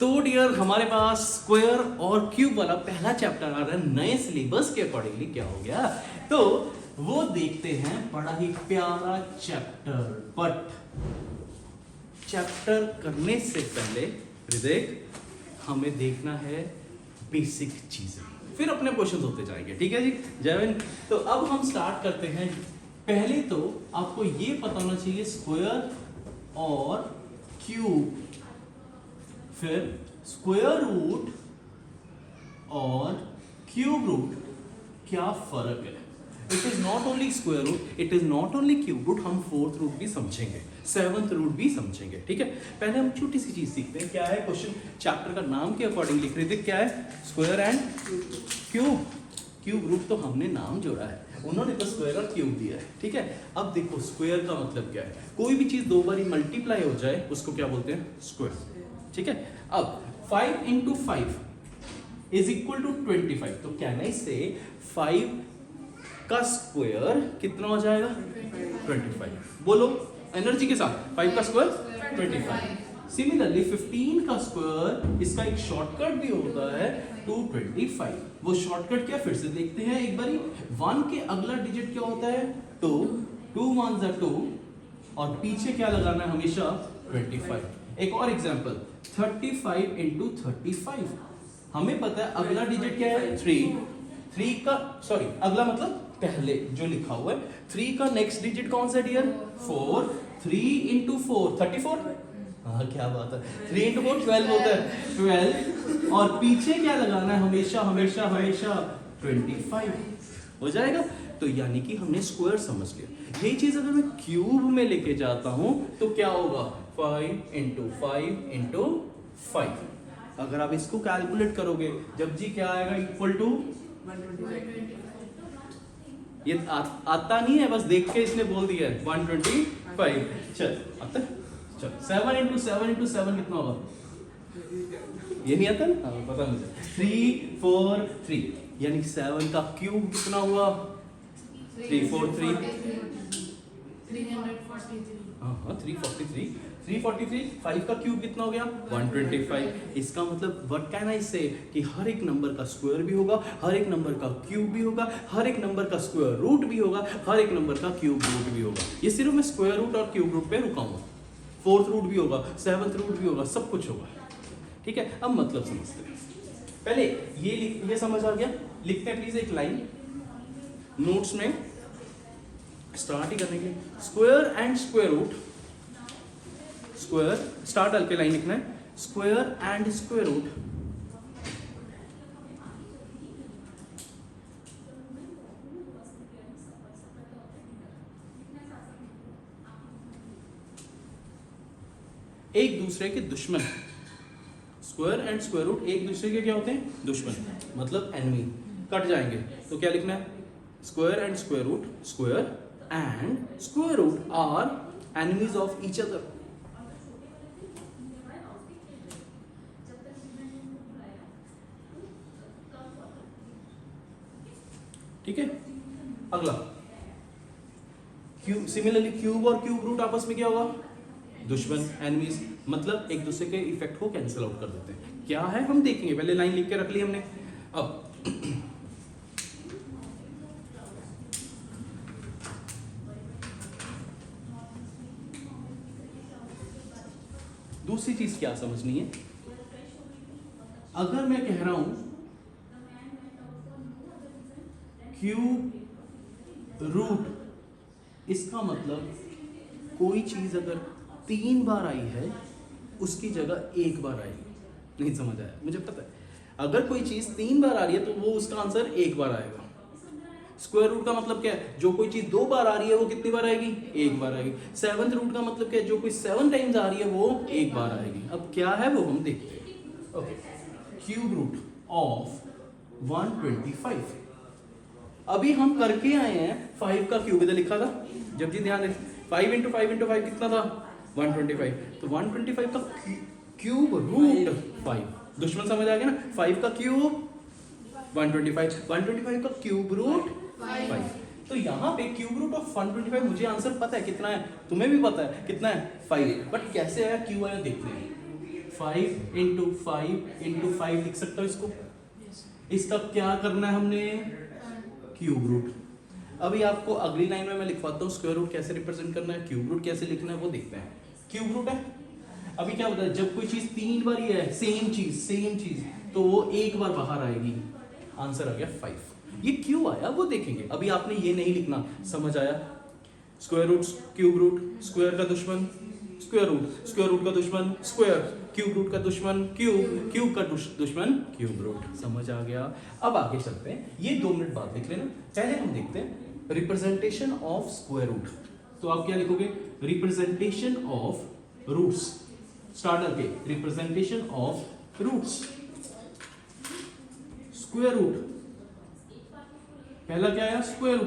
तो डियर हमारे पास स्क्वायर और क्यूब वाला पहला चैप्टर आ रहा है नए सिलेबस के अकॉर्डिंगली। क्या हो गया तो वो देखते हैं, बड़ा ही प्यारा चैप्टर। बट चैप्टर करने से पहले हृदय हमें देखना है बेसिक चीजें, फिर अपने क्वेश्चन होते जाएंगे। ठीक है जी जयविन। तो अब हम स्टार्ट करते हैं। पहले तो आपको ये पता होना चाहिए स्क्वायर और क्यूब, फिर स्क्वायर रूट और क्यूब रूट क्या फर्क है। It is not only square root, it is not only cube root, हम फोर्थ रूट भी समझेंगे, सेवंथ रूट भी समझेंगे। ठीक है, पहले हम छोटी सी चीज सीखते हैं। क्या है क्वेश्चन, चैप्टर का नाम के अकॉर्डिंग लिख रहे थे, क्या है square and cube. Cube root तो हमने नाम जोड़ा है, उन्होंने तो स्क्वायर और क्यूब दिया है। ठीक है, अब देखो स्क्वायर का मतलब क्या है, कोई भी चीज दो बार मल्टीप्लाई हो जाए उसको क्या बोलते हैं, स्क्वायर। ठीक है, अब 5 into 5 is equal to 25, तो कैन आई से 5 का स्क्वायर कितना हो जाएगा 25। बोलो एनर्जी के साथ, 5 का स्क्वायर 25। सिमिलरली 15 का स्क्वायर, इसका एक शॉर्टकट भी होता है 225। वो शॉर्टकट क्या, फिर से देखते हैं एक बारी। 1 के अगला डिजिट क्या होता है 2, 2 1s are 2 और पीछे क्या लगाना है हमेशा 25। एक और एग्जांपल 35 into 35, हमें पता है अगला डिजिट क्या है 3 का, सॉरी अगला मतलब पहले जो लिखा हुआ है 3 का नेक्स्ट डिजिट कौन सा डियर 4, 3 into 4 34। हाँ क्या बात है, 3 into 4 12 होता है 12 और पीछे क्या लगाना है हमेशा हमेशा हमेशा 25 हो जाएगा। तो यानी कि हमने स्क्वायर समझ लिया। यही चीज अगर मैं क्यूब में लेके जाता हूं तो क्या होगा 5 into 5 into 5। अगर आप इसको कैलकुलेट करोगे जब जी क्या आएगा इक्वल टू, ये आता नहीं है, बस देख के इसने बोल दिया है 125। चल आता है, चल 7 into 7 into 7 कितना होगा, ये नहीं आता ना, हाँ पता मुझे 3 4 3, यानी 7 का क्यूब कितना हुआ 343। हाँ 343, 343। 5 का क्यूब कितना हो गया 125। इसका मतलब व्हाट कैन आई से कि हर एक नंबर का स्क्वायर भी होगा, हर एक नंबर का क्यूब भी होगा, हर एक नंबर का स्क्वायर रूट भी होगा, हर एक नंबर का क्यूब रूट भी होगा। ये सिर्फ मैं स्क्वायर रूट और क्यूब रूट पे रुका हूँ, फोर्थ रूट भी होगा, सेवंथ रूट भी होगा, सब कुछ होगा। ठीक है, अब मतलब समझते हैं। पहले ये समझ आ गया, लिखते हैं प्लीज एक लाइन नोट्स में स्टार्ट ही करने के लिए। Square and square root, square start डाल के लाइन लिखना है, स्क्वायर एंड स्क्वायर रूट एक दूसरे के दुश्मन। स्क्वायर एंड स्क्वायर रूट एक दूसरे के क्या होते हैं, दुश्मन, मतलब एनिमी। कट जाएंगे तो क्या लिखना है, square and square root, square and square root are enemies of each other. ठीक है, अगला क्यूब। सिमिलरली क्यूब और क्यूब रूट आपस में क्या होगा, दुश्मन, एनिमीज, मतलब एक दूसरे के इफेक्ट को कैंसिल आउट कर देते हैं। क्या है हम देखेंगे, पहले लाइन लिख के रख ली हमने। अब दूसरी चीज क्या समझनी है, अगर मैं कह रहा हूं क्यूब रूट, इसका मतलब कोई चीज अगर 3 बार आई है उसकी जगह 1 बार आएगी। नहीं समझ आया, मुझे पता है अगर कोई चीज 3 बार आ रही है तो वो उसका आंसर 1 बार आएगा। स्क्वायर रूट का मतलब क्या है, जो कोई चीज 2 बार आ रही है वो कितनी बार आएगी, 1 बार आएगी। सेवंथ रूट का मतलब क्या है, जो कोई 7 टाइम्स आ रही है वो 1 बार आएगी। अब क्या है वो हम देखते हैं। ओके, क्यूब रूट ऑफ 125, अभी हम करके आए हैं 5 का क्यूब, इधर लिखा था जब जी ध्यान दें, 5 into 5 into 5 कितना था 125, तो 125 का क्यूब रूट 5, दुश्मन समझ आ गया ना, 5 का क्यूब 125, 125 का क्यूब रूट 5। तो यहाँ पे क्यूब रूट ऑफ 125 मुझे आंसर पता है कितना है, तुम्हें भी पता है कितना है 5, बट कैसे आया क्यों आया देखते हैं। 5 इंटू 5 लिख सकता हूँ इसको। इसका क्या करना है हमने, क्यूब रूट। अभी आपको अगली लाइन में मैं लिखवाता हूँ स्क्वायर रूट कैसे रिप्रेजेंट करना है, क्यूब रूट कैसे लिखना है वो देखते हैं। क्यूब रूट है, अभी क्या होता है जब कोई चीज 3 बार ही है सेम चीज तो वो एक बार बाहर आएगी। आंसर आ गया 5। ये क्यों आया वो देखेंगे। अभी आपने ये नहीं लिखना, समझ आया। Square root cube root, square का दुश्मन स्क्वायर रूट का दुश्मन स्क्वायर, क्यूब रूट का दुश्मन क्यूब का दुश्मन क्यूब रूट। समझ आ गया। अब आगे चलते हैं, ये 2 मिनट बाद लिख लेना। पहले हम देखते हैं रिप्रेजेंटेशन ऑफ स्क्वायर रूट। तो आप क्या लिखोगे, रिप्रेजेंटेशन ऑफ रूट्स। स्टार्ट करके representation of roots. Square root, पहला क्या आया, स्क्वायर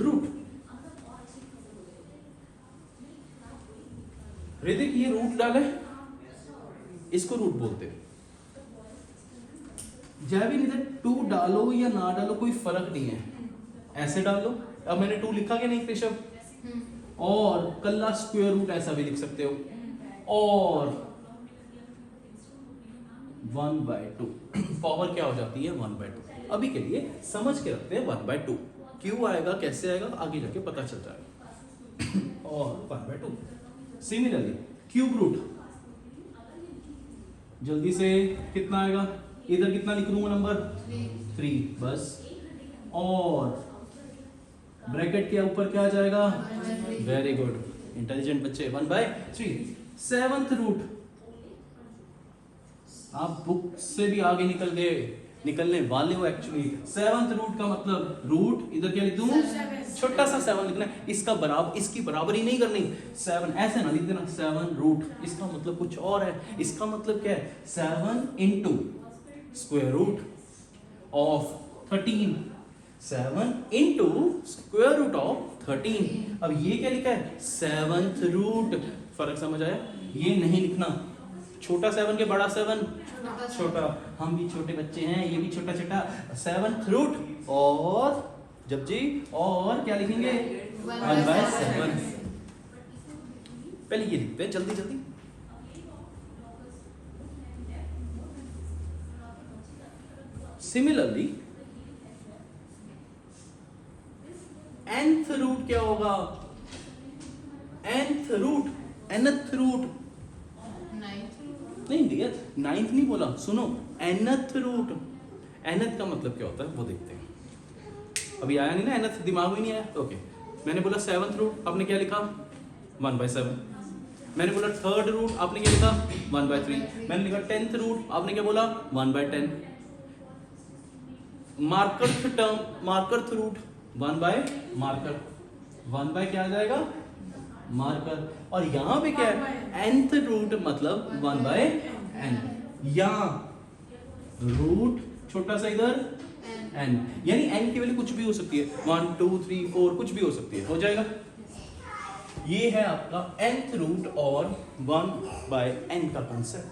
रूट। ऋतिक ये रूट डाले, इसको रूट बोलते हैं। जैविन इधर 2 डालो या ना डालो कोई फर्क नहीं है, ऐसे डाल लो। अब मैंने 2 लिखा क्या नहीं केशव, और कल्ला स्क्वायर रूट ऐसा भी लिख सकते हो, और 1/2 पावर क्या हो जाती है 1/2। अभी के लिए समझ के रखते हैं 1/2। क्यों आएगा कैसे आएगा आगे जाके पता चल जाएगा। और 1/2 सिमिलरली क्यूब रूट, जल्दी से कितना आएगा, इधर कितना लिख लूंगा नंबर 3 बस, और ब्रैकेट के ऊपर क्या आ जाएगा, वेरी गुड इंटेलिजेंट बच्चे, 1/3। 7th रूट, आप बुक से भी आगे निकलने वाले हो एक्चुअली। 7th रूट का मतलब रूट, इधर क्या लिख दूं, छोटा सा 7 लिखना है, इसका बराबर, इसकी बराबरी नहीं करनी। 7 ऐसे ना लिख देना, 7 रूट, इसका मतलब कुछ और है। इसका मतलब क्या है, 7 into square root of 13, 7 into square root of 13। अब ये क्या लिखा है, 7th रूट। फर्क समझ आया, ये नहीं लिखना, छोटा 7 के बड़ा 7 छोटा, हम भी छोटे बच्चे हैं, ये भी छोटा छोटा। 7th रूट, और जब जी और क्या लिखेंगे 1/7। पहले ये लिखते हैं जल्दी जल्दी। सिमिलरली nth रूट क्या होगा, nth रूट, nth रूट नहीं दिया, 9th नहीं बोला, सुनो nth रूट। nth का मतलब क्या होता है वो देखते हैं। अभी आया नहीं ना nth, दिमाग में नहीं आया, ओके। मैंने बोला 7th रूट, आपने क्या लिखा 1/7। मैंने बोला 3rd रूट, आपने क्या लिखा 1/3। मैंने लिखा 10th रूट, आपने क्या बोला 1/10। मार्कर रूट 1/मार्कर, 1/ क्या आ जाएगा मार्कर। और यहां पे क्या है, nth रूट मतलब 1/n। यहां रूट छोटा सा इधर n, यानी n की वैल्यू कुछ भी हो सकती है, 1 2 3 4 कुछ भी हो सकती है, हो जाएगा। ये है आपका nth रूट और 1/n का कॉन्सेप्ट।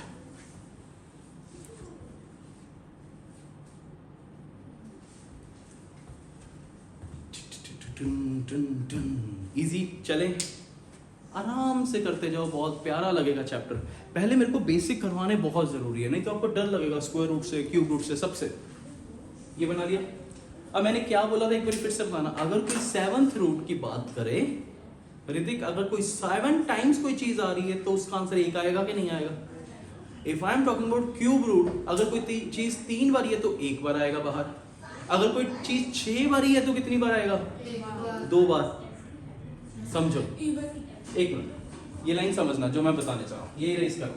इजी, चले आराम से करते जाओ, बहुत प्यारा लगेगा चैप्टर। पहले मेरे को बेसिक करवाने बहुत जरूरी है, नहीं तो आपको डर लगेगा स्क्वायर रूट से, क्यूब रूट से, सबसे। ये बना लिया। अब मैंने क्या बोला था एक बार फिर से बताना। अगर कोई 7th रूट की बात करे ऋतिक, अगर कोई 7 टाइम्स कोई चीज आ रही है तो उसका आंसर 1 आएगा कि नहीं आएगा। If I am talking about cube root, अगर कोई चीज 3 बार है तो 1 बार आएगा बाहर। अगर कोई चीज 6 बार है तो कितनी बार आएगा, 2 बार। समझो, एक मिनट, ये लाइन समझना जो मैं बताने चाह रहा हूं, ये इरेज करो।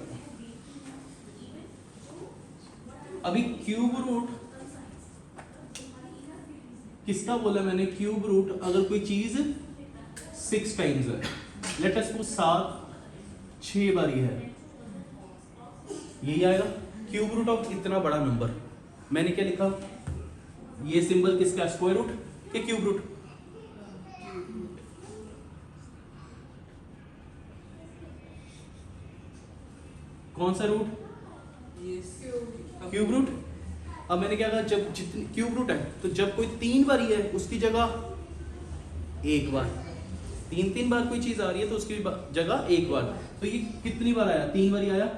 अभी क्यूब रूट किसका बोला मैंने, क्यूब रूट अगर कोई चीज 6 टाइम्स है, लेट अस सपोज 6 बारी है, यही आएगा क्यूब रूट ऑफ इतना बड़ा नंबर। मैंने क्या लिखा, ये सिंबल किसका, स्क्वायर रूट या क्यूब रूट, कौन सा रूट, क्यूब रूट। अब मैंने क्या कहा, जब जितनी क्यूब रूट है तो जब कोई 3 बार है उसकी जगह 1 बार, तीन बार कोई चीज आ रही है तो उसकी जगह एक बार, तो ये कितनी बार आया? 3 बार आया।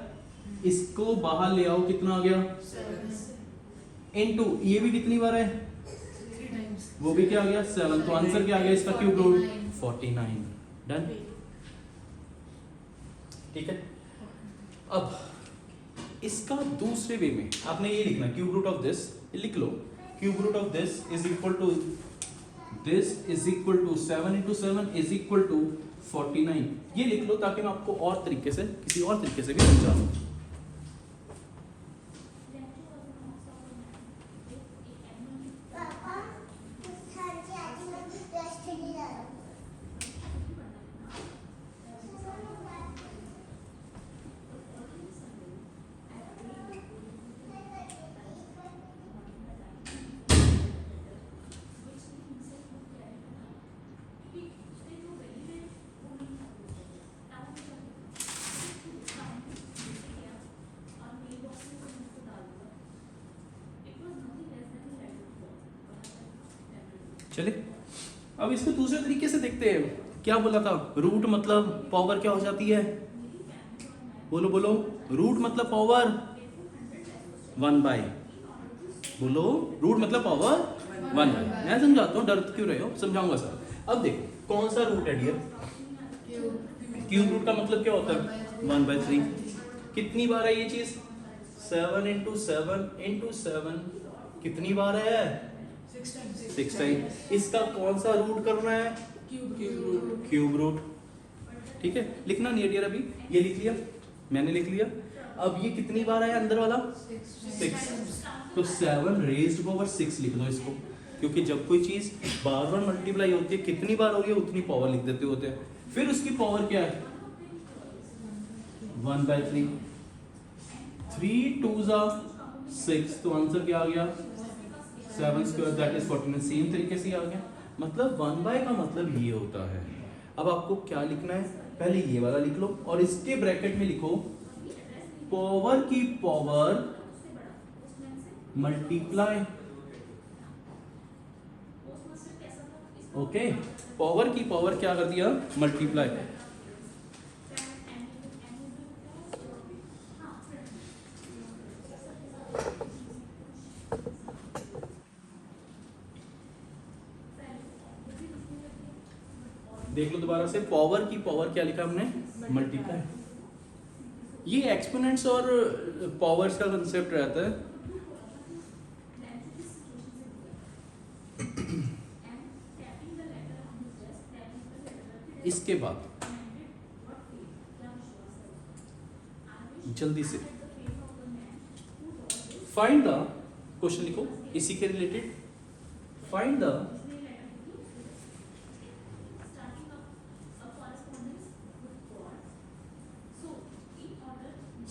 इसको बाहर ले आओ, कितना आ गया? 7 ये भी कितनी बार है? 3 times, वो भी क्या आ गया? 7। तो आंसर क्या आ गया इसका? Cube root 49। डन, ठीक है। अब इसका दूसरे वे में आपने ये लिखना, क्यूब रूट ऑफ दिस लिख लो, cube root of this is equal to this is equal to 7 into 7 is equal to 49। ये लिख लो ताकि मैं आपको और तरीके से, किसी और तरीके से भी समझाऊं। चले अब इसको दूसरे तरीके से देखते हैं। क्या बोला था? रूट मतलब पावर क्या हो जाती है? बोलो बोलो, रूट मतलब पावर 1/। बोलो, रूट मतलब पावर 1/। मैं समझाता हूँ, डर क्यों रहे हो? समझाऊंगा सर। अब देखो कौन सा रूट है डियर? क्यूब रूट का मतलब क्या होता है? 1/3। कितनी बार है ये चीज? 7 into 7 into 7 कितनी बार है? 6 टाइम। इसका कौन सा रूट करना है? Cube root. ठीक है, लिखना नहीं है डियर, अभी ये लिख लिया, मैंने लिख लिया। अब ये कितनी बार है अंदर वाला? 6। तो 7 रेज्ड पावर 6 लिख दो इसको, क्योंकि जब कोई चीज बार बार मल्टीप्लाई होती है, कितनी बार हो रही है उतनी पावर लिख देते होते हैं। फिर उसकी पावर क्या है? 1/3। 3 2s are 6, तो आंसर क्या आ गया? 7 स्क्वायर दैट इज 49। सेम तरीके से आ गया। मतलब 1/, का मतलब ये होता है। अब आपको क्या लिखना है? पहले ये वाला लिख लो और इसके ब्रैकेट में लिखो पावर की पावर मल्टीप्लाई। ओके, पावर की पावर क्या कर दिया? मल्टीप्लाई। देख लो दोबारा से, पावर की पावर क्या लिखा हमने? मल्टीप्लाई। ये एक्सपोनेंट्स और पावर्स का कंसेप्ट रहता है। इसके बाद जल्दी से फाइंड द, क्वेश्चन लिखो इसी के related. Find the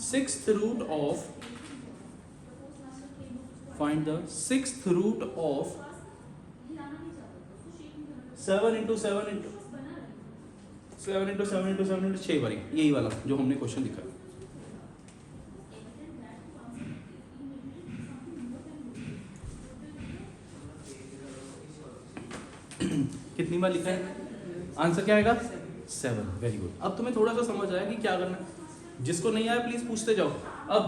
sixth root of, find the sixth root of 7 into 7 into 7 into 7 into 7 into 6 बारी, यही वाला जो हमने क्वेश्चन लिखा। कितनी बार लिखा है? आंसर क्या आएगा? 7। Very good. अब तुम्हें थोड़ा सा समझ आया कि क्या करना है। जिसको नहीं आया प्लीज पूछते जाओ। अब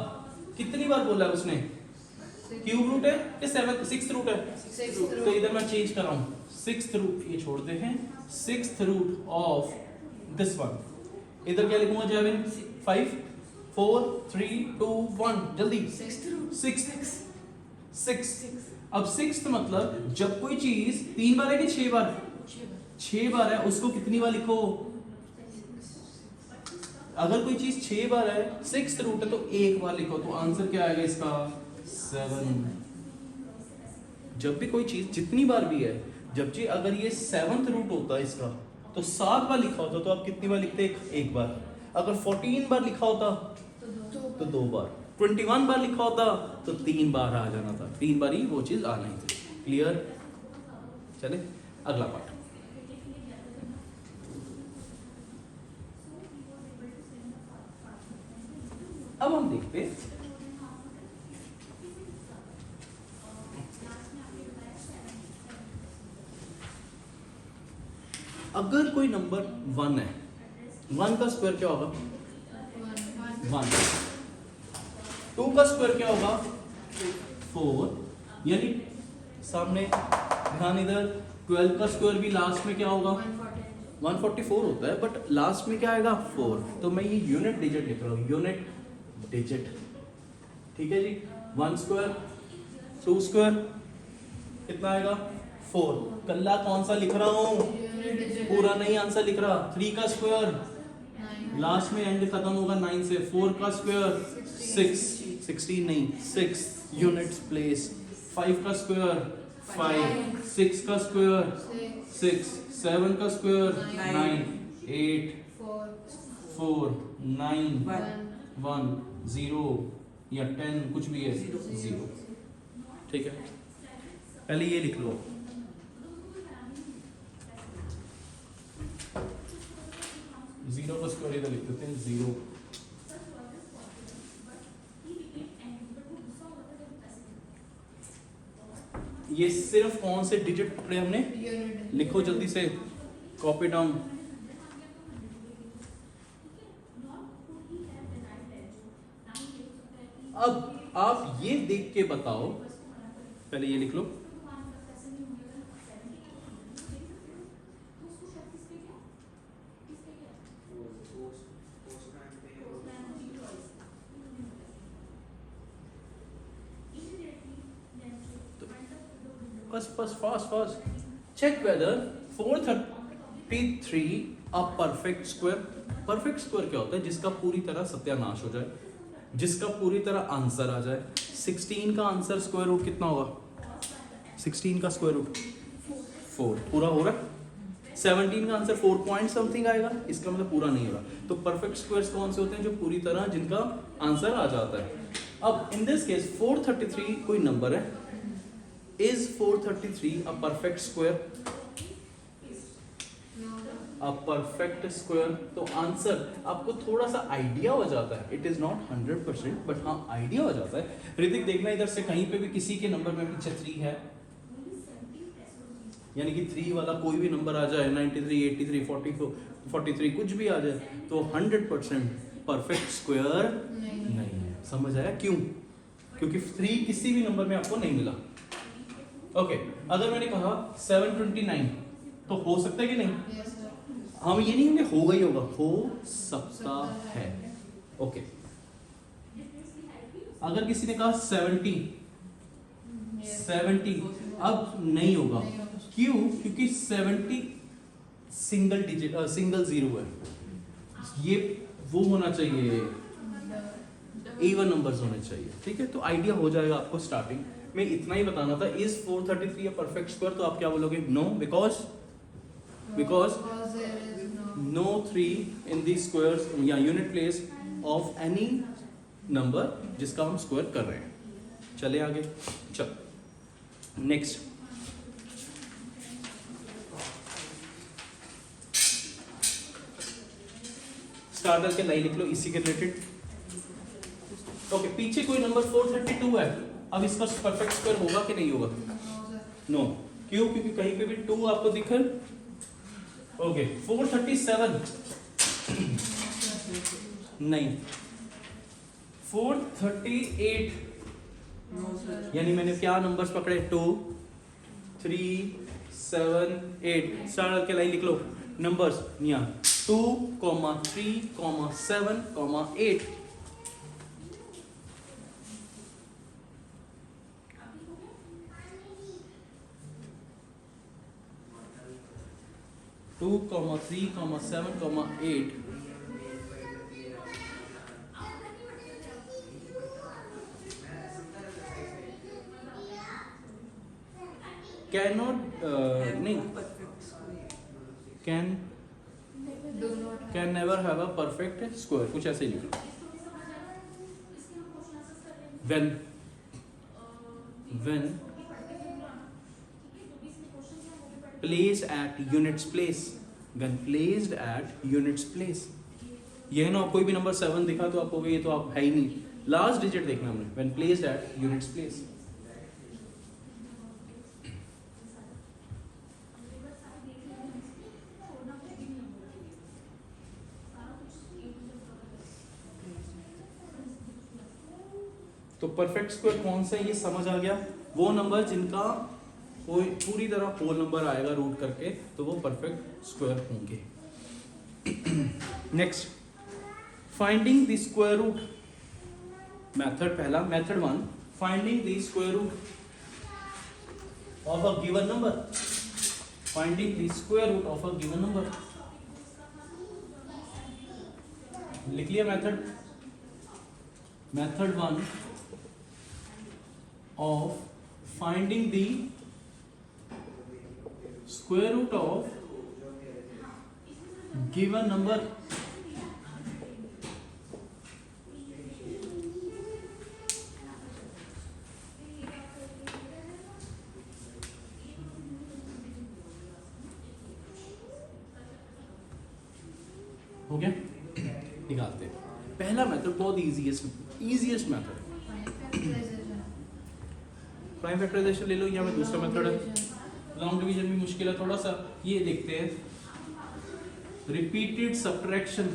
कितनी बार बोला है उसने? क्यूब रूट है कि 6th रूट है? तो इधर मैं चेंज कर रहा हूं, 6th रूट ये छोड़ते हैं, 6th root of this one. इधर क्या लिखूंगा जेविन? 5 4 3 2 1, जल्दी। 6। अब 6th मतलब जब कोई चीज 3 बार है कि 6 बार? 6 बार है, उसको कितनी बार लिखो? अगर कोई चीज 6 बार है, 6th रूट है, तो एक बार लिखो। तो आंसर क्या आएगा इसका? 7। जब भी कोई चीज जितनी बार भी है, जब जी अगर ये 7th रूट होता है इसका, तो 7 बार लिखा होता, तो आप कितनी बार लिखते? एक बार। अगर 14 बार लिखा होता तो 2 बार। 21 बार लिखा होता तो 3 बार आ जाना था। 3 बार ही वो चीज आना ही थी। क्लियर? चले अगला पार्ट। अब हम देखते हैं अगर कोई नंबर 1 है, 1 का स्क्वायर क्या होगा? 1। 2 का स्क्वायर क्या होगा? 4। यानी सामने ध्यान इधर, 12 का स्क्वायर भी लास्ट में क्या होगा? 144 होता है, बट लास्ट में क्या आएगा? 4। तो मैं ये यूनिट डिजिट लिख रहा हूँ, यूनिट डिजिट। ठीक है जी। 1 स्क्वायर, 2 स्क्वायर कितना आएगा? 4। कल्ला कौन सा लिख रहा हूँ? पूरा नहीं आंसर लिख रहा। 3 का स्क्वायर लास्ट में एंड खत्म होगा 9 से। 4 का स्क्वायर 6, 16 नहीं 6 यूनिट्स प्लेस। 5 का स्क्वायर 5, 6 का स्क्वायर 6, 7 का स्क्वायर 9, 8, 4, 9, 1, 0 या 10 कुछ भी है 0। ठीक है, पहले ये लिख लो। जीरो का स्क्वायर इधर लिख देते हैं 0। ये सिर्फ कौन से डिजिट पकड़े हमने? लिखो जल्दी से, कॉपी डाउन। अब आप ये देख के बताओ, पहले ये लिख लो। Fast. Check whether 433 a perfect square. Perfect square क्या होता है? जिसका पूरी तरह सत्यानाश हो जाए, जिसका पूरी तरह आंसर आ जाए। 16 का आंसर स्क्वायर रूट कितना होगा? 16 का स्क्वायर रूट 4। पूरा हो रहा है। 17 का आंसर 4 पॉइंट समथिंग आएगा, इसका मतलब पूरा नहीं हो रहा। तो परफेक्ट स्क्वायर्स कौन से होते हैं? जो पूरी तरह जिनका आंसर आ जाता है। अब इन दिस केस 433 कोई नंबर है। Is 433 a perfect square? A perfect square। तो आंसर आपको थोड़ा सा आइडिया हो जाता है। It is not 100%, बट हाँ आइडिया हो जाता है। ऋतिक देखना इधर से कहीं पे भी किसी के नंबर में पीछे 3 है, यानी कि 3 वाला कोई भी नंबर आ जाए, 93, 83, 44, 43 कुछ भी आ जाए, तो 100% परफेक्ट स्क्वायर नहीं है। समझ आया क्यों? क्योंकि 3 किसी भी नंबर में आपको नहीं मिला। ओके, अगर मैंने कहा 729 तो हो सकता है कि नहीं? हम ये नहीं होंगे हो गई होगा, हो सकता है। ओके, अगर किसी ने कहा 70 अब नहीं होगा। क्यों? क्योंकि 70 सिंगल डिजिट सिंगल जीरो है। ये वो होना चाहिए, इवन नंबर्स होने चाहिए। ठीक है, तो आइडिया हो जाएगा आपको स्टार्टिंग में। इतना ही बताना था। Is 433 a perfect square? तो आप क्या बोलोगे? No, because no 3 in the squares या unit place of any number जिसका हम स्क्वायर कर रहे हैं। चले आगे, चल नेक्स्ट। स्टार्ट करके लाइन लिख लो इसी के रिलेटेड। ओके, पीछे कोई नंबर 432 है। अब इसका परफेक्ट स्क्वायर होगा कि नहीं होगा? नो। क्यों? क्योंकि कहीं पे भी 2 आपको दिखे। ओके, 437 नहीं, 438 यानी मैंने क्या नंबर्स पकड़े? 2, 3, 7, 8। स्टार्ट करके लाइन लिख लो नंबर्स यहाँ 2, 3, 7, 8। टू, 3, 7, 8। कैनॉट नहीं, can never have a perfect square, कुछ ऐसे ही लिखो। When placed at units place, when placed at units place। ये है ना, कोई भी नंबर 7 दिखा तो आपको ये तो आप है ही नहीं, लास्ट डिजिट देखना हमने। when placed at units place। तो परफेक्ट स्क्वायर कौन सा है ये समझ आ गया। वो नंबर जिनका कोई पूरी तरह होल नंबर आएगा रूट करके तो वो परफेक्ट स्क्वायर होंगे। Next, finding the square root method. पहला method 1, finding the square root of a given number. Finding the square root of a given number. लिख लिया method. Method 1 of finding the square root of given number. हो गया, निकालते हैं। पहला method बहुत easiest method है। प्राइम फैक्टराइजेशन ले लो, या मैं दूसरा मेथड है। लॉन्ग डिवीजन भी मुश्किल है थोड़ा सा। ये देखते हैं, रिपीटेड सब्ट्रैक्शन।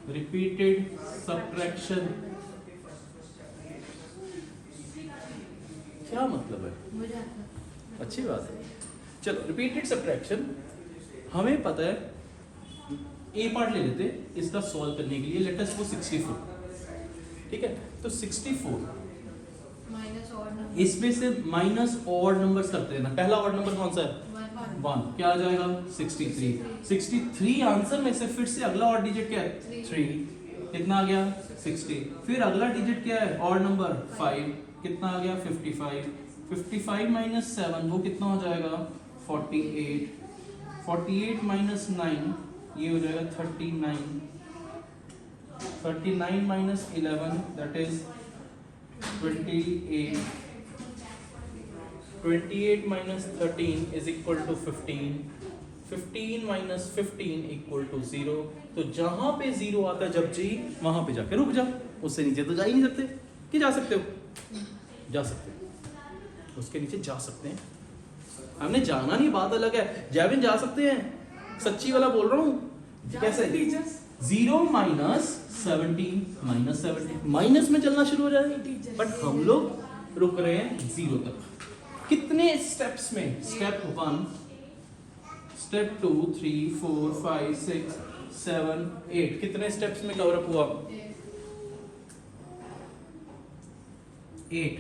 रिपीटेड सब्ट्रैक्शन क्या मतलब है? अच्छी बात है। चलो, रिपीटेड सब्ट्रैक्शन हमें पता है। ए पार्ट ले लेते इसका सॉल्व करने के लिए। लेट अस सपोज 64, ठीक है। तो 64 इसमें से माइनस ऑड नंबर्स करते हैं ना। पहला ऑड नंबर कौन सा है? 1। क्या आ जाएगा? 63। 63 आंसर में से फिर से अगला ऑड डिजिट क्या है? 3। कितना आ गया? 60। फिर अगला डिजिट क्या है? Odd number 5। कितना आ गया? 55। 55 माइनस 7 वो कितना हो जाएगा? 48। 48 माइनस 9 ये हो जाएगा 39। 39 minus 11 that is 28। 28 minus 13 is equal to 15। 15 minus 15 equal to 0। तो जहां पे 0 आता है जब जी, वहां पे जाके रुक जा। उससे नीचे तो जा ही नहीं सकते। कि जा सकते हो? जा सकते हो, उसके नीचे जा सकते हैं। हमने जाना नहीं, बात अलग है। जैविन जा सकते हैं, सच्ची वाला बोल रहा हूँ। कैसे? 0 माइनस 17 माइनस 17 माइनस में चलना शुरू हो जाएगा। बट हम लोग रुक रहे हैं 0 तक। कितने स्टेप्स में? Step 1, step 2, 3, 4, 5, 6, 7, 8। कितने स्टेप्स में कवर अप हुआ? 8।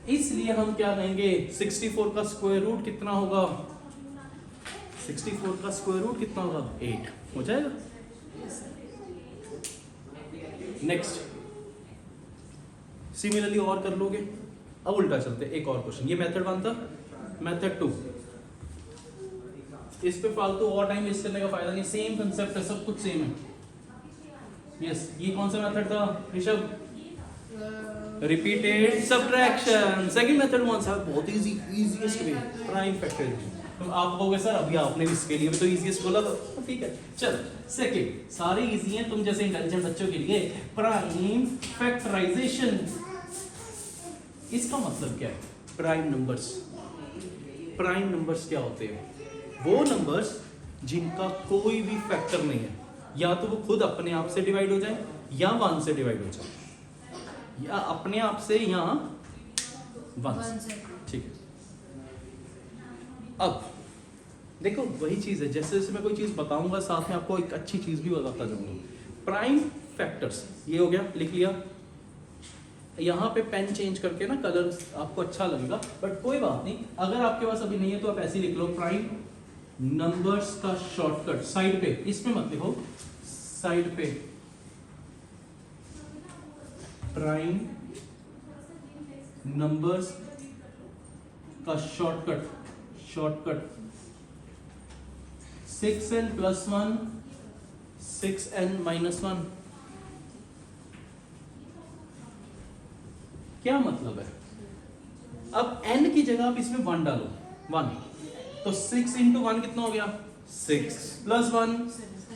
इसलिए हम क्या कहेंगे? 64 का स्क्वायर रूट कितना होगा? 64 का स्क्वायर रूट कितना होगा? 8 हो जाएगा। नेक्स्ट, सिमिलरली और कर लोगे। अब उल्टा चलते, एक और क्वेश्चन। ये मेथड 1 था। मेथड 2, इस पे फालतू और टाइम वेस्ट करने का फायदा नहीं। सेम कंसेप्ट है, सब कुछ सेम है। यस, ये कौन सा मेथड था Rishabh? Repeated subtraction. Second method one सा बहुत इजीएस्ट वे, प्राइम फैक्टराइजेशन। तो आप कहोगे सर अभी आपने इसके लिए भी तो इजीएस्ट बोला था, तो ठीक है। चलो, सेकंड सारे इजी हैं तुम जैसे इंटेलिजेंट बच्चों के लिए। प्राइम फैक्टराइजेशन, इसका मतलब क्या है? Prime numbers. प्राइम नंबर्स क्या होते हैं? वो नंबर्स जिनका कोई भी फैक्टर नहीं है, या तो वो खुद अपने आप से डिवाइड हो जाए या 1 से डिवाइड हो जाए, या अपने आप से या 1 से। ठीक है। अब देखो वही चीज है, जैसे जैसे मैं कोई चीज बताऊंगा साथ में आपको एक अच्छी चीज भी बताता जाऊंगा। प्राइम फैक्टर्स ये हो गया, लिख लिया। यहाँ पे पेन चेंज करके ना कलर आपको अच्छा लगेगा, बट कोई बात नहीं। अगर आपके पास अभी नहीं है तो आप ऐसे लिख लो, प्राइम नंबर्स का शॉर्टकट साइड पे, इसमें मत लिखो, साइड पे प्राइम नंबर्स का शॉर्टकट 6n + 1 6n - 1। क्या मतलब है? अब n की जगह आप इसमें 1 डालो, 1, तो 6 × 1 कितना हो गया? 6 + 1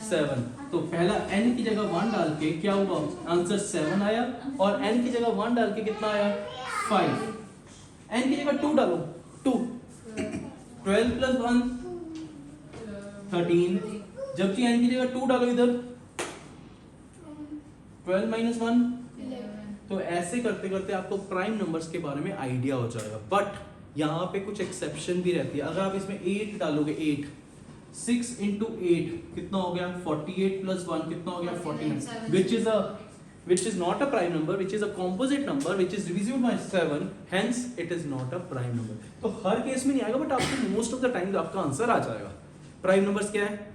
7। तो पहला n की जगह 1 डाल के क्या हुआ? आंसर 7 आया। और n की जगह 1 डाल के कितना आया? 5। n की जगह 2 डालो, 2 12 प्लस 1 13, जबकि n की जगह 2 डालो इधर, 12 माइनस 1। तो ऐसे करते करते आपको प्राइम नंबर्स के बारे में आइडिया हो जाएगा। बट यहाँ पे कुछ एक्सेप्शन भी रहती है। अगर आप इसमें 8 डालोगे, 8 6 इंटू 8 कितना हो गया 48 प्लस 1 कितना हो गया 49, which is not a prime number, which is a composite number, which is divisible by 7, hence it is not a prime number। तो हर केस में नहीं आएगा, बट आपको मोस्ट ऑफ द टाइम आपका आंसर आ जाएगा। प्राइम नंबर्स क्या है?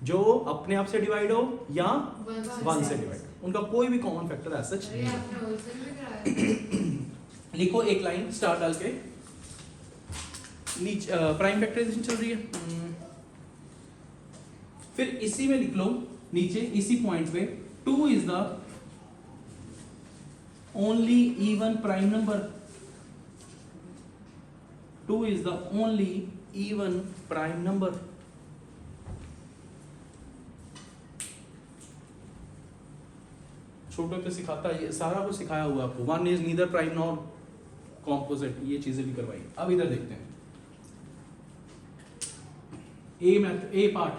जो अपने आप से डिवाइड हो या 1 से डिवाइड, उनका कोई भी कॉमन फैक्टर ऐसा नहीं है। लिखो एक लाइन स्टार डाल के, नीचे प्राइम फैक्टराइजेशन चल रही है, फिर इसी में लिख लो नीचे इसी पॉइंट पे 2 is the only even prime number, 2 is the only even prime number। छोटे पे सिखाता है, ये सारा कुछ सिखाया हुआ आपको। 1 is neither prime nor composite, ये चीजें भी करवाई। अब इधर देखते हैं ए पार्ट,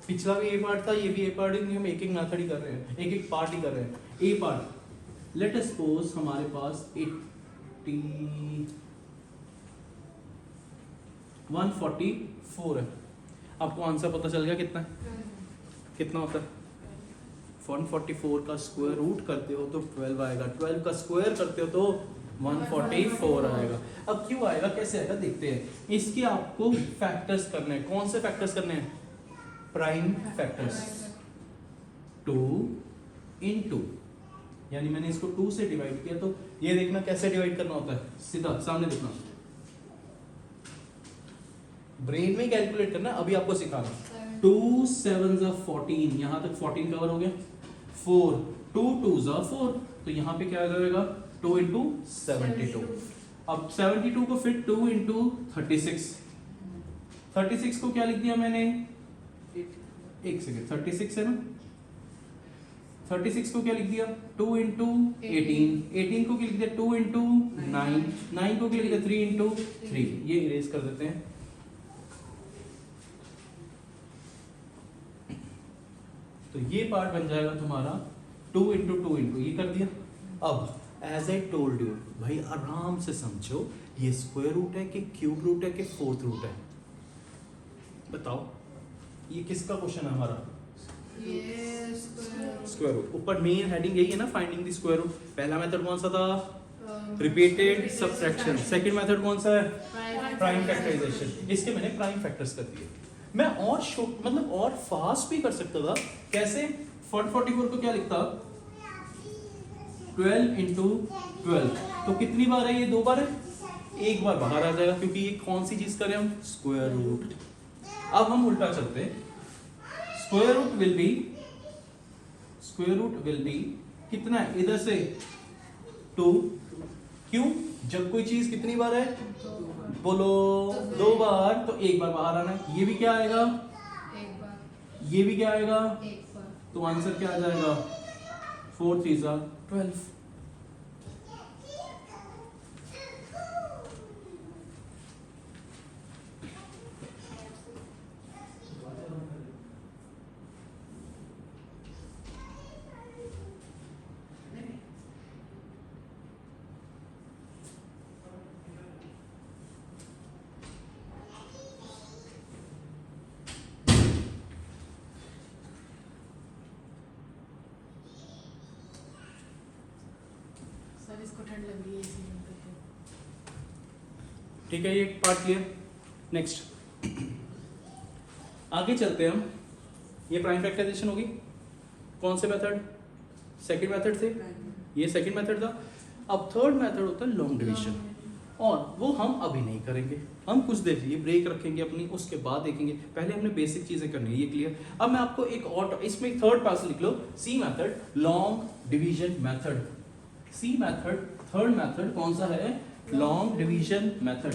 पिछला भी ए पार्ट था, ये भी ए पार्ट, हम एक एक मेथड ही कर रहे हैं, एक एक पार्ट ही कर रहे हैं। ए पार्ट, लेट अस सपोज हमारे पास 144 है। आपको आंसर पता चल गया कितना है? कितना होता है? 144 का स्क्वायर रूट करते हो तो 12 आएगा, 12 का स्क्वायर करते हो तो 144 आएगा। अब क्यों आएगा, कैसे आएगा देखते हैं। इसके आपको फैक्टर्स करने हैं। कौन से फैक्टर्स करने हैं? Prime factors. 2 into, यानी मैंने इसको 2 से डिवाइड किया, तो ये देखना कैसे डिवाइड करना होता है, सीधा सामने देखना, ब्रेन में कैलकुलेट करना। अभी आपको सिखाना 2 7 14, यहां तक 14 कवर हो गया। 4 2 2 4, तो यहां पे क्या आ जाएगा 2 into 72। अब 72 को फिर 2 into 36, 36 को क्या लिख दिया मैंने, एक सेकेंड, 36 है ना, 36 को क्या लिख दिया 2 into 18, 18 को क्या लिख दिया 2 into 9, 9 को क्या लिख दिया 3 into 3। ये इरेज कर देते हैं। तो ये पार्ट बन जाएगा तुम्हारा 2 into 2 into, ये कर दिया। अब एज आई टोल्ड यू भाई आराम से समझो, ये स्क्वायर रूट है कि क्यूब रूट है कि फोर्थ रूट है, बताओ। ये किसका क्वेश्चन है हमारा? Square root. ऊपर मेन हेडिंग यही है ना, फाइंडिंग द स्क्वायर रूट। पहला मेथड कौन सा था? Repeated subtraction. सेकंड मेथड कौन सा है? Prime factorization. इसके मैंने प्राइम फैक्टर्स कर दिए। मैं और मतलब और फास्ट भी कर सकता था। कैसे? 44 को क्या लिखता 12 into 12, तो कितनी बार है ये? 2 बार है, एक बार बाहर आ जाएगा क्योंकि ये कौन सी चीज करें हम? Square root. अब हम उल्टा चलते हैं। स्क्वायर रूट विल बी कितना है? इधर से 2। क्यों? जब कोई चीज कितनी बार है? बोलो 2 बार, तो एक बार बाहर आना है। ये भी क्या आएगा? एक बार। ये भी क्या आएगा? एक बार। तो आंसर क्या आ जाएगा? 4 3 12। इसको ठंड लग रही है इसी में करके। ठीक है, ये पार्ट क्लियर। नेक्स्ट आगे चलते हैं हम। ये प्राइम फैक्टराइजेशन होगी। कौन से मेथड? सेकंड मेथड से। ये सेकंड मेथड था। अब थर्ड मेथड होता है लॉन्ग डिवीजन, और वो हम अभी नहीं करेंगे। हम कुछ देर ये ब्रेक रखेंगे अपनी, उसके बाद देखेंगे। पहले हमने बेसिक चीजें करनी है, ये क्लियर। अब मैं आपको एक और, इसमें थर्ड पास लिख लो, सी मेथड, लॉन्ग डिवीजन मेथड। सी मेथड थर्ड मेथड कौन सा है? Long division method.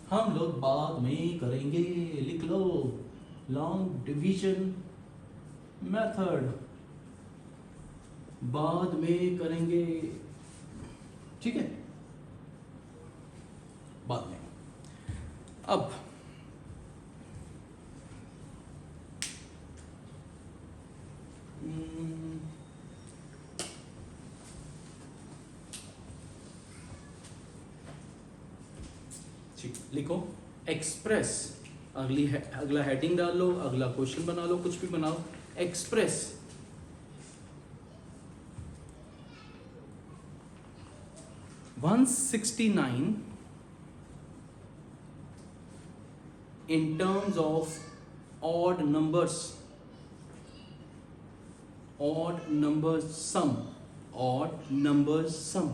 हम लोग बाद में करेंगे, लिख लो लॉन्ग डिवीजन मेथड, बाद में करेंगे, ठीक है, बाद में। अब ठीक, लिखो एक्सप्रेस, अगला हेडिंग डाल लो, अगला क्वेश्चन बना लो, कुछ भी बनाओ। Express 169 in terms of odd numbers sum, odd numbers sum।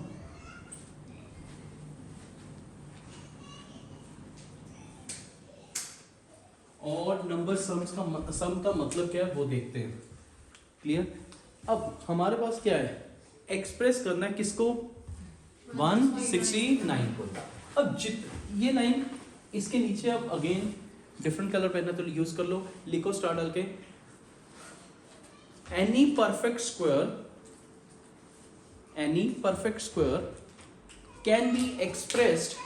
odd number sums का सम का मतलब क्या है वो देखते हैं। क्लियर? अब हमारे पास क्या है, एक्सप्रेस करना है किसको, 169 को। अब ये लाइन इसके नीचे अब अगेन डिफरेंट कलर पहनना तो यूज कर लो, लिखो स्टार डाल के, any perfect square can be expressed,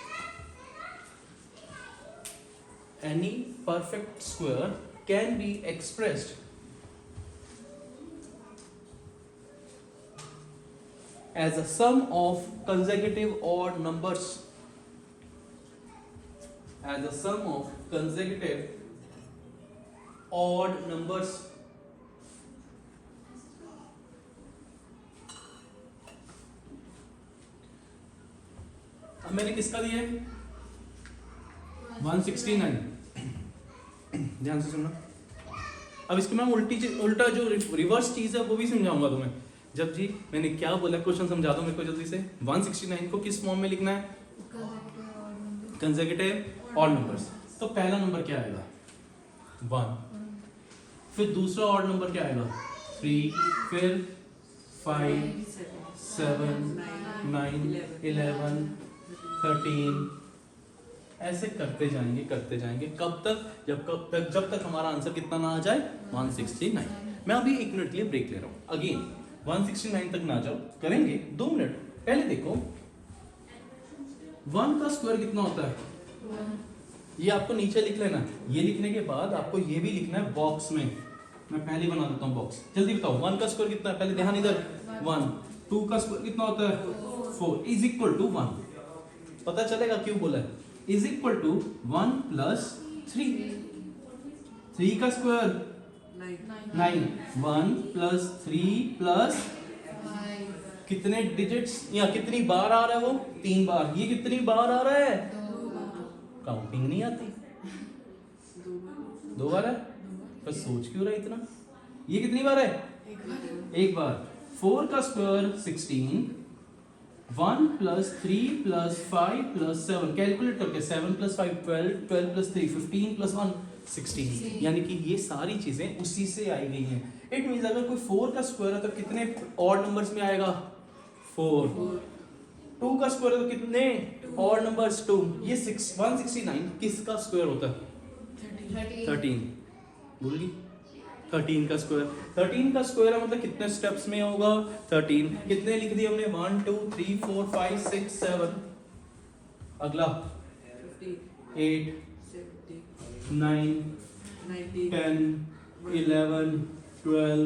any perfect square can be expressed as a sum of consecutive odd numbers, as a sum of consecutive odd numbers। अब मैंने किसका दिया है, 169। ध्यान से सुनना। अब इसको मैं उल्टा जो रिवर्स चीज है वो भी समझाऊंगा तुम्हें। जब जी मैंने क्या बोला, क्वेश्चन समझा दो मेरे को जल्दी से। 169 को किस फॉर्म में लिखना है, कंसेक्यूटिव ऑड नंबर्स। तो पहला नंबर क्या आएगा, 1, फिर दूसरा ऑड नंबर क्या आएगा, 3, फिर 5, 7, 9, 11, 13, ऐसे करते जाएंगे कब तक, जब तक हमारा आंसर कितना ना आ जाए, 169। मैं अभी 1 मिनट के लिए ब्रेक ले रहा हूं, अगेन 169 तक ना जाओ, करेंगे 2 मिनट। पहले देखो 1 का स्क्वायर कितना होता है, ये आपको नीचे लिख लेना। ये लिखने के बाद आपको ये भी लिखना है बॉक्स में। मैं पहले बना देता हूँ बॉक्स, जल्दी बताओ 1 का स्क्वायर कितना है, पहले ध्यान इधर। 1, 2 का स्क्वायर कितना होता है, 4 इज इक्वल टू 1। पता चलेगा क्यों बोला है, इज इक्वल टू 1 प्लस 3। 3 का स्क्वायर 9, 1 प्लस 3 प्लस कितने डिजिट्स या कितनी बार आ रहा है वो, 3 बार। ये कितनी बार आ रहा है, काउंटिंग नहीं आती, 2 बार है। पर सोच क्यों रहा है इतना, ये कितनी बार है, एक बार। 4 का square 16, 1 plus 3 plus 5 plus 7, calculate करके 7 प्लस 5 12, 12 प्लस 3 15 प्लस 1 16। यानी कि ये सारी चीजें उसी से आई गई हैं। इट मींस अगर कोई 4 का स्क्वायर है तो कितने ऑड नंबर्स में आएगा, 4। 2 का स्क्वायर है तो कितने ऑड नंबर्स, 2। ये 169 किसका स्क्वायर होता है, 13। भूल गई, 13 का स्क्वायर। 13 का स्क्वायर है मतलब कितने स्टेप्स में होगा, 13। कितने लिख दिए हमने, 1 2 3 4 5 6 7। अगला 8 9 10 11 12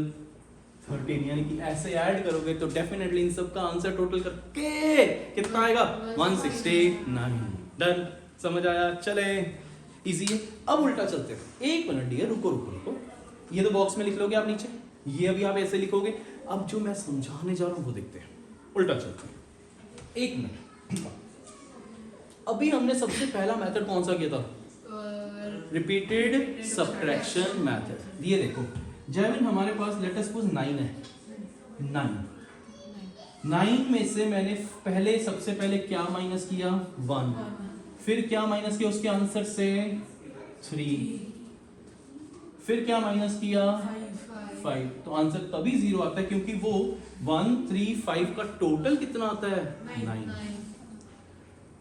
13। यानी कि ऐसे ऐड करोगे तो डेफिनेटली इन सब का आंसर टोटल करके कितना आएगा, 169। डन, समझ आया, चले इजी है। अब उल्टा चलते हैं, 1 मिनट डियर, रुको। ये तो बॉक्स में लिख लोगे आप नीचे, ये अभी आप ऐसे लिखोगे। अब जो मैं समझाने जा रहा हूं वो देखते हैं, उल्टा चलते हैं। 1 मिनट। अभी हमने सबसे पहला मेथड कौन सा किया था, रिपीटेड सब्ट्रैक्शन मेथड। ये देखो जैविन हमारे पास लेट अस सपोज 9 है, 9 में से मैंने सबसे पहले क्या माइनस किया, 1। फिर क्या माइनस किया उसके आंसर से, 3। फिर क्या माइनस किया, 5। तो आंसर तभी 0 आता है क्योंकि वो 1 3 5 का टोटल कितना आता है, 9।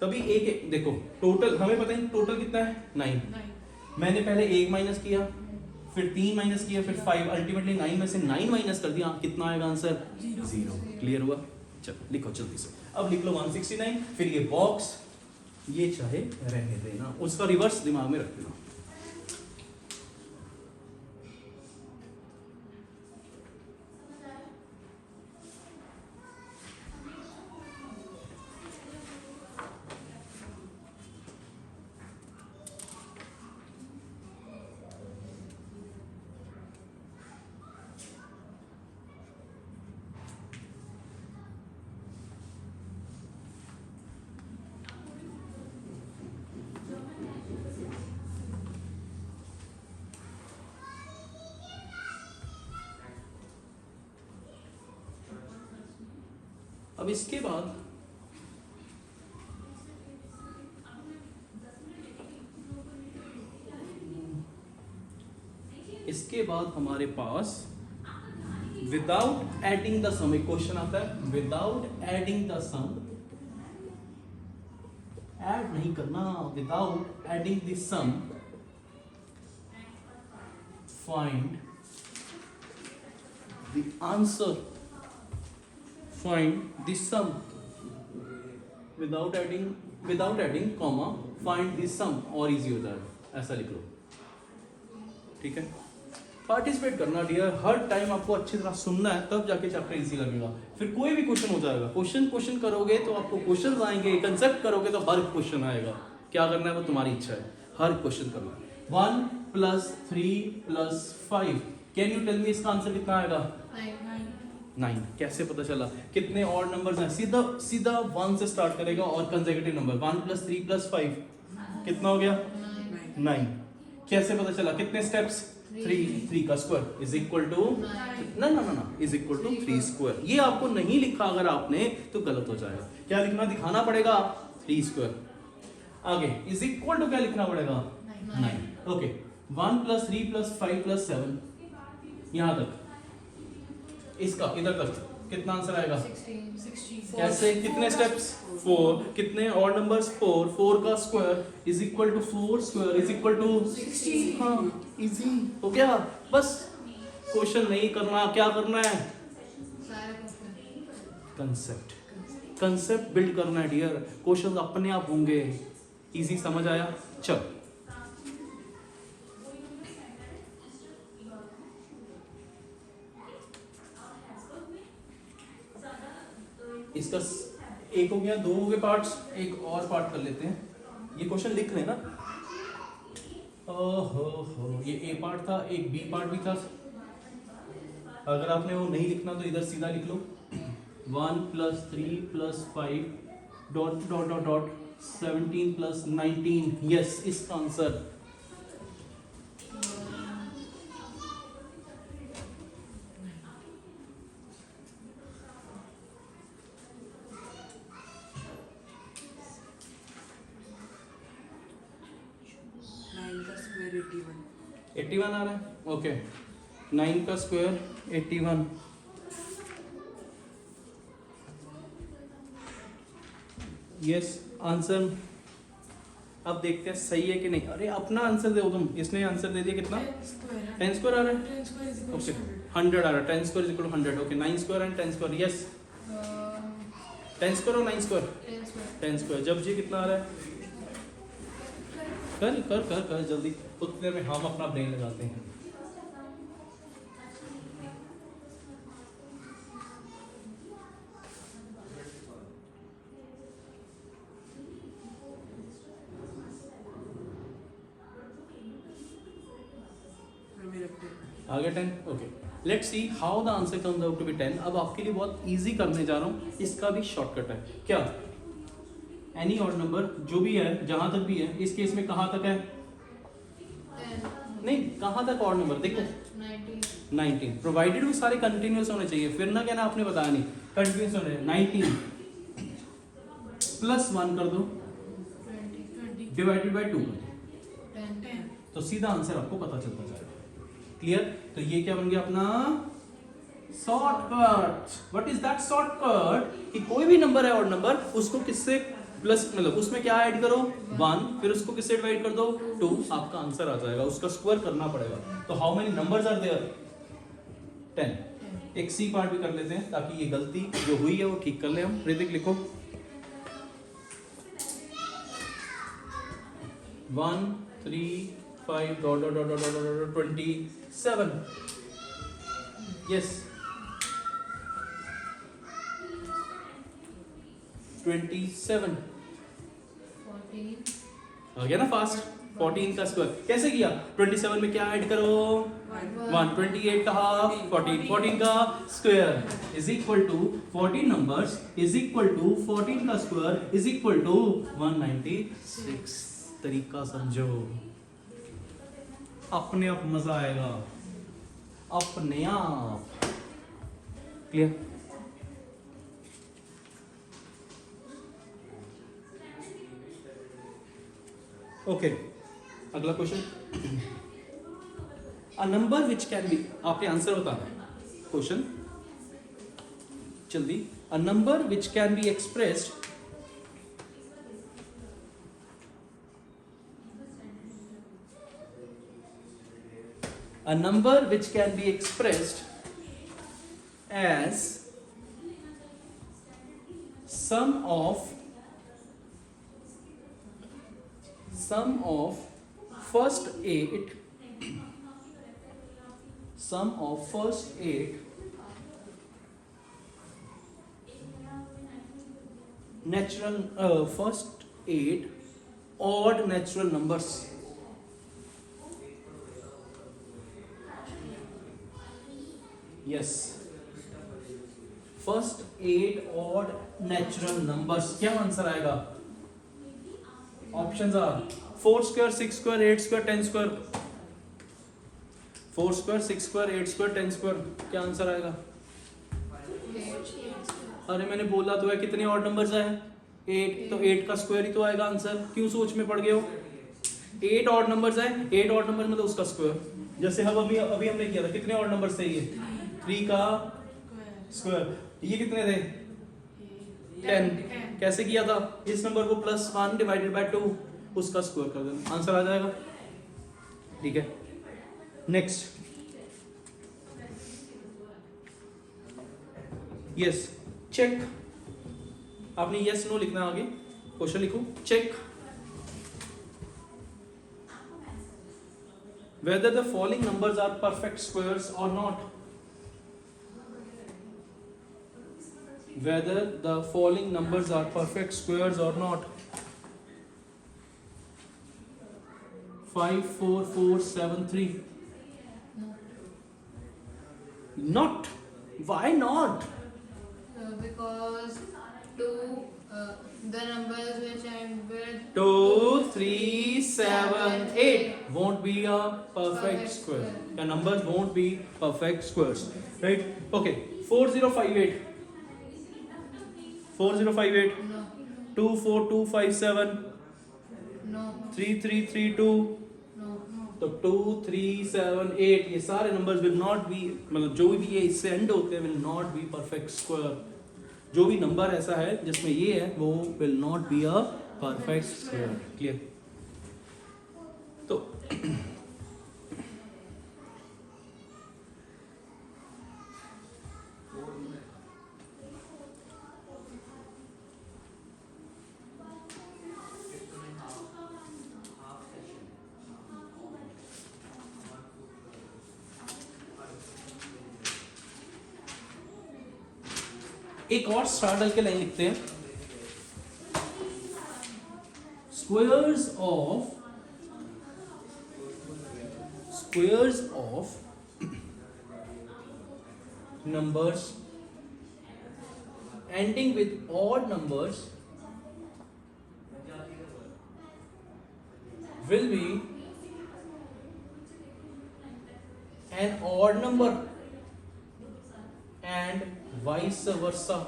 तभी एक देखो टोटल हमें पता है टोटल कितना है, 9। मैंने पहले 1 माइनस किया, फिर 3 माइनस किया, फिर 5। अल्टीमेटली 9 में से 9 माइनस कर दिया, कितना आएगा आंसर, 0। क्लियर हुआ? चलो लिखो जल्दी से। अब लिख लो 169, फिर ये बॉक्स, ये चाहे रहने देना, उसका रिवर्स दिमाग में रख देना। अब इसके बाद हमारे पास विदाउट एडिंग द सम एक क्वेश्चन आता है, without adding the sum, add नहीं करना, without adding the sum find the answer, find the sum, without adding comma find the sum, और इजी हो जाएगा, ऐसा लिख लो। ठीक है, पार्टिसिपेट करना डियर, हर टाइम आपको अच्छी तरह सुनना है, तब जाके चैप्टर इजी लगेगा। फिर कोई भी क्वेश्चन हो जाएगा, क्वेश्चन करोगे तो आपको क्वेश्चन आएंगे, कंसेप्ट करोगे तो हर क्वेश्चन आएगा। क्या करना है वो तुम्हारी इच्छा है, हर क्वेश्चन करना है। 1 + 3 + 5, कैन यू टेल मी इसका आंसर कितना आएगा? 9। कैसे पता चला? कितने और नंबर्स हैं? सीधा 1 से स्टार्ट करेगा और कंसेक्यूटिव नंबर। 1 + 3 + 5 कितना हो गया? 9। कैसे पता चला? कितने स्टेप्स? 3 का स्क्वायर इज इक्वल टू ना इज इक्वल टू 3 स्क्वायर। ये आपको नहीं लिखा अगर आपने तो गलत हो जाएगा। क्या लिखना? दिखाना पड़ेगा 3 स्क्वायर। आगे इज इक्वल टू क्या लिखना पड़ेगा? 9। ओके, 1 + 3 + 5 + 7 यहां तक, इसका इधर तक कितना आंसर आएगा? 16। कैसे? कितने स्टेप्स? 4। कितने और नंबर्स? 4 का square is equal to 4 square is equal to 16। हाँ, इजी हो गया। बस क्वेश्चन नहीं करना, क्या करना है? कंसेप्ट बिल्ड करना है डियर, क्वेश्चन अपने आप होंगे। इजी समझ आया? चल इसका एक हो गया, 2 हो गए पार्ट्स, एक और पार्ट कर लेते हैं। ये क्वेश्चन लिख रहे हैं ना? ओहो, ये ए पार्ट था, एक बी पार्ट भी था। अगर आपने वो नहीं लिखना तो इधर सीधा लिख लो। 1 + 3 + 5 ... 17 + 19। यस, इसका आंसर स्क्वायर 81 आ रहा है। ओके, 9 का स्क्वायर 81। यस, आंसर अब देखते हैं सही है कि नहीं। अरे अपना आंसर दे तुम, इसने आंसर दे दिया कितना? 10 स्क्वायर आ रहा है। ओके, 100 आ रहा है। 10 square = 100। Okay, 9 square and 10 square. Yes, 10 square और 9 स्क्वायर? 10 स्क्वायर। जब जी कितना आ रहा है? कर कर कर कर जल्दी, उतने में हम अपना ब्रेन लगाते हैं। आगे 10। Okay, let's see how the answer comes out to be 10। अब आपके लिए बहुत इजी करने जा रहा हूँ, इसका भी शॉर्टकट है। क्या? एनी ऑड नंबर जो भी है, जहां तक भी है, इस केस में कहां तक है? नहीं, कहां तक ऑड नंबर? देखो 19, प्रोवाइडेड वो सारे कंटिन्यूअस होने चाहिए। फिर ना कहना आपने बताया नहीं, कंटिन्यूअस होने। 19 + 1 कर दो, डिवाइडेड बाय 2 कर दो, तो सीधा आंसर आपको पता चलता जाएगा। क्लियर? तो ये क्या बन गया अपना shortcut. What is that shortcut? कि कोई भी नंबर है ऑड नंबर, उसको किससे प्लस, मतलब उसमें क्या ऐड करो? 1, फिर उसको किससे डिवाइड कर दो? 2, आपका आंसर आ जाएगा। उसका स्क्वायर करना पड़ेगा। तो how many numbers are there? 10। एक सी पार्ट भी कर लेते हैं ताकि ये गलती जो हुई है वो ठीक कर ले हम। ऋतिक लिखो 1 3 5 ... 27। यस, 27 आ गया ना फास्ट। 14 का स्क्वायर कैसे किया? 27 में क्या ऐड करो? 1। 28 का हाफ 14 का square is equal to 14 numbers is equal to 14 का स्क्वायर इज इक्वल टू 196। तरीका समझो, अपने आप मजा आएगा, अपने आप। क्लियर? ओके, अगला question. A number which can be, आपने आंसर बताना है क्वेश्चन जल्दी। A number which can be expressed a number which can be expressed as sum of first eight first eight odd natural numbers. Yes, first eight odd natural numbers. क्या answer आएगा? Options are 4 square 6 square 8 square 10 square. 4 square 6 square 8 square 10 square. क्या answer आएगा? अरे मैंने बोला तो है कितने ऑड नंबर्स आए? 8, तो 8 का स्क्वायर ही तो आएगा आंसर। क्यों सोच में पड़ गए हो? 8 ऑड नंबर्स आए, 8 ऑड नंबर मतलब उसका स्क्वायर। जैसे हम अभी हमने किया था, कितने ऑड नंबर्स थे ये? 3 का स्क्वायर। ये कितने थे? 10। कैसे किया था? इस नंबर को +1 डिवाइडेड बाय 2 उसका स्क्वायर कर देना, आंसर आ जाएगा। ठीक है, नेक्स्ट। Yes, check. आपने यस नो लिखना है आगे, क्वेश्चन लिखो। Check whether the following numbers are perfect squares or not. Whether the following numbers are perfect squares or not. 5 4 4 7 3. Not. Why not? Because the numbers which end with 2 3 7 8 won't be a perfect square. The numbers won't be perfect squares, right? Okay, 4058 4058 no, 24257 no, 3332. no, तो 2 3 7 8 ये सारे numbers will not be, मतलब जो भी ये इससे and होते हैं will not be perfect square. जो भी नंबर ऐसा है जिसमें ये है वो will not be a perfect square. Clear? तो एक और स्टार डाल के लाइन लिखते हैं। Squares of numbers ending with odd numbers will be an odd number and vice versa.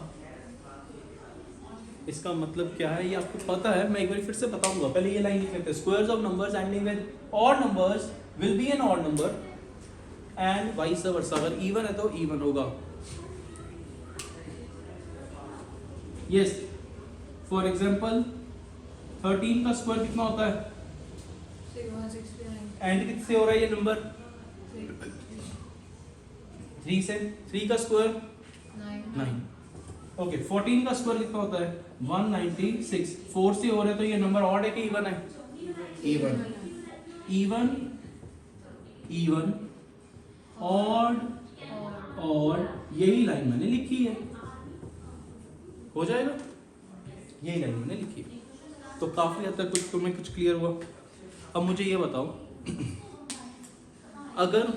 इसका मतलब क्या है ये आपको पता है, मैं एक बार फिर से बताऊंगा। पहले ये लाइन लिख लेते हैं। Squares of numbers ending with odd numbers will be an odd number and vice versa. अगर इवन है तो इवन होगा। यस, फॉर एग्जांपल 13 का स्क्वायर कितना होता है? 169 एंड किससे हो रहा है ये नंबर? 3 से। 3 का स्क्वायर 9। ओके, 14 का स्क्वायर कितना होता है? 196। 4 से हो रहा है तो ये नंबर ऑड है कि इवन है? Even. Even even odd odd, यही लाइन मैंने लिखी है। हो जाएगा, यही लाइन मैंने लिखी है। तो काफी हद तक कुछ तुम्हें कुछ क्लियर हुआ। अब मुझे ये बताओ, अगर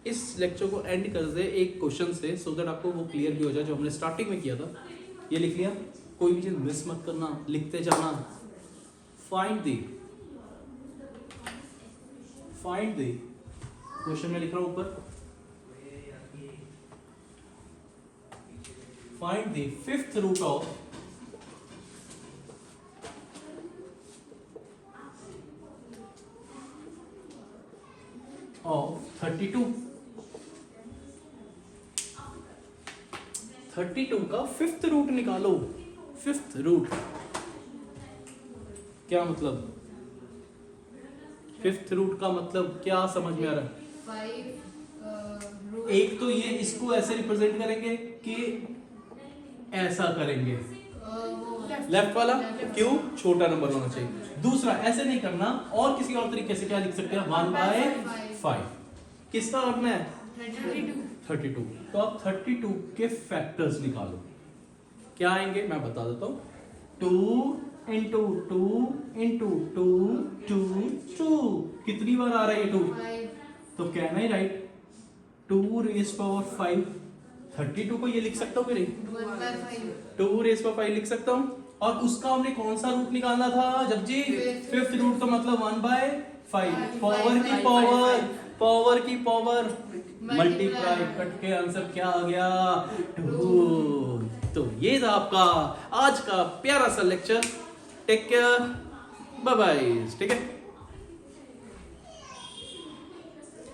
इस लेक्चर को एंड कर दे एक क्वेश्चन से, सो दैट आपको वो क्लियर भी हो जाए जो हमने स्टार्टिंग में किया था। ये लिख लिया, कोई भी चीज मिस मत करना, लिखते जाना। फाइंड द क्वेश्चन में लिख रहा हूं ऊपर, find the fifth root of 32 का फिफ्थ रूट निकालो। फिफ्थ रूट क्या मतलब? फिफ्थ रूट का मतलब क्या समझ में आ रहा है? 5 रूट एक तो ये इसको ऐसे रिप्रेजेंट करेंगे कि ऐसा करेंगे, लेफ्ट वाला क्यों? छोटा नंबर होना चाहिए। दूसरा ऐसे नहीं करना, और किसी और तरीके से क्या लिख सकते हैं? 1/5। किसका करना है? 32। तो आप 32 के फैक्टर्स निकालो। क्या आएंगे मैं बता देता हूं। 2 इंटू 2 इंटू 2 2 2। कितनी बार आ रहा है ये 2? 5 तो कहना ही राइट 2 रेज पावर 5। 32 को ये लिख सकता हूँ कि नहीं? 1/5 2 रेज पावर 5 लिख सकता हूँ। और उसका हमने कौन सा रूट निकालना था जब जी? फिफ्थ रूट का मतलब 1/5। पावर की पावर, पावर की पावर मल्टीप्लाई, कट के आंसर क्या आ गया? 2। तो ये था आपका आज का प्यारा सा lecture. Take care, bye bye. ठीक है।